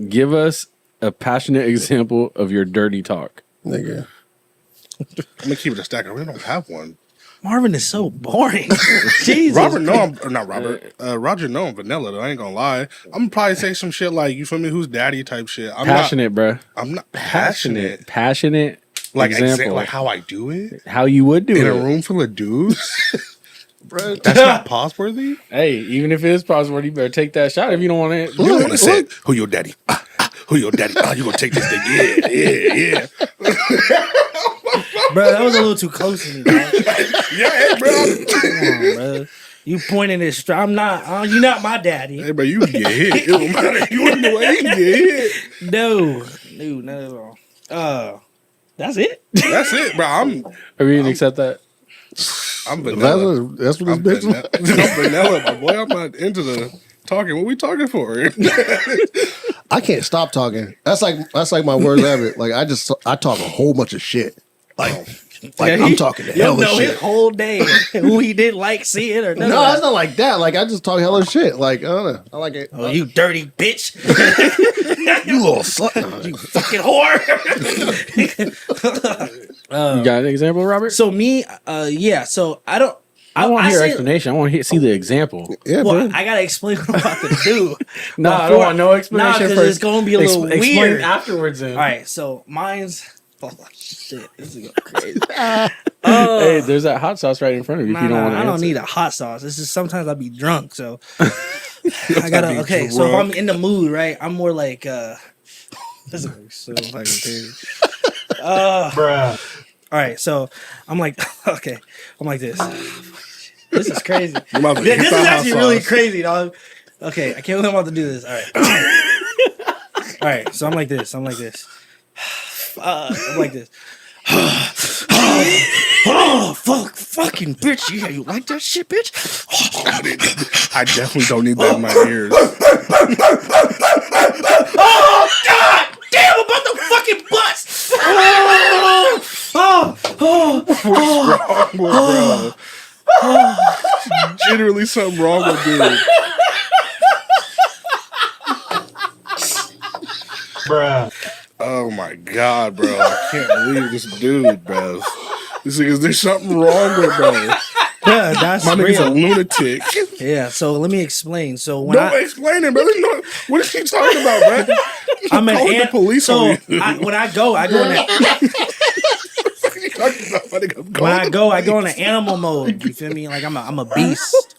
Give us a passionate example of your dirty talk. Nigga. I'm gonna keep it a stack. I really don't have one. Marvin is so boring. Jesus. Robert, no, I'm not Robert. Roger, no, I'm vanilla though. I ain't gonna lie. I'm gonna probably say some shit like, you feel me? Who's daddy type shit. I'm Passionate, bruh. I'm not passionate. Passionate Like example. like how I do it How you would do in it. a room full of dudes. Bro, that's not pause worthy. Hey, even if it is possible, you better take that shot if you don't want it. You don't want to say, who your daddy? Who your daddy? You gonna take this thing? Yeah. Bro, that was a little too close to me, bro. Yeah, bro. Come on, bro. You pointing this. I'm not. You're not my daddy. Hey, bro, you can get hit. It don't matter. You in the way, you can get hit. No, not at all. That's it. That's it, bro. Are we gonna accept that? I'm vanilla. That's what I'm this bitch vanilla. I'm vanilla, my boy. I'm not into the talking. What we talking for? I can't stop talking. That's like my worst habit. Like I talk a whole bunch of shit. Like I'm talking to hella his shit. whole day, who he didn't like seeing or nothing. No, it's not like that. Like I just talk hella shit. Like I don't know. I like it. Oh, you dirty bitch! You little slut. You fucking whore! You got an example, Robert? So me, yeah. So I don't. I want to hear say- explanation. I want to see the example. Yeah, Well, bro. I gotta explain what I'm about to do. No, I don't want no explanation because first. it's gonna be a little Explain weird. afterwards. Then. All right, so mine's. Oh shit! This is going crazy. Hey, there's that hot sauce right in front of you. If you don't want to, I don't need a hot sauce. It's just sometimes I be drunk, so I gotta. be Okay, so if drunk. I'm in the mood, right, I'm more like. This is gonna be so fucking crazy. Bruh. All right, so I'm like, okay, I'm like this. This is crazy. This This is actually really crazy, dog. Okay, I can't believe I'm about to do this. All right. All right, so I'm like this. I'm like this. I'm like this. Oh, fucking bitch. Yeah, you like that shit, bitch? I definitely don't need that in my ears. Oh, God damn, I'm about to fucking bust. Wrong with bro. Generally something wrong with dude. Bruh. Oh my god, bro. I can't believe this dude, bro. This nigga's there's something wrong with bro. Yeah, that's My nigga's a real. lunatic. Yeah, so let me explain. So when Don't explain it, brother. No, what is he talking about, bro? I'm an calling the police so on you. when I go in when I go in an animal mode. You feel me? Like I'm a beast.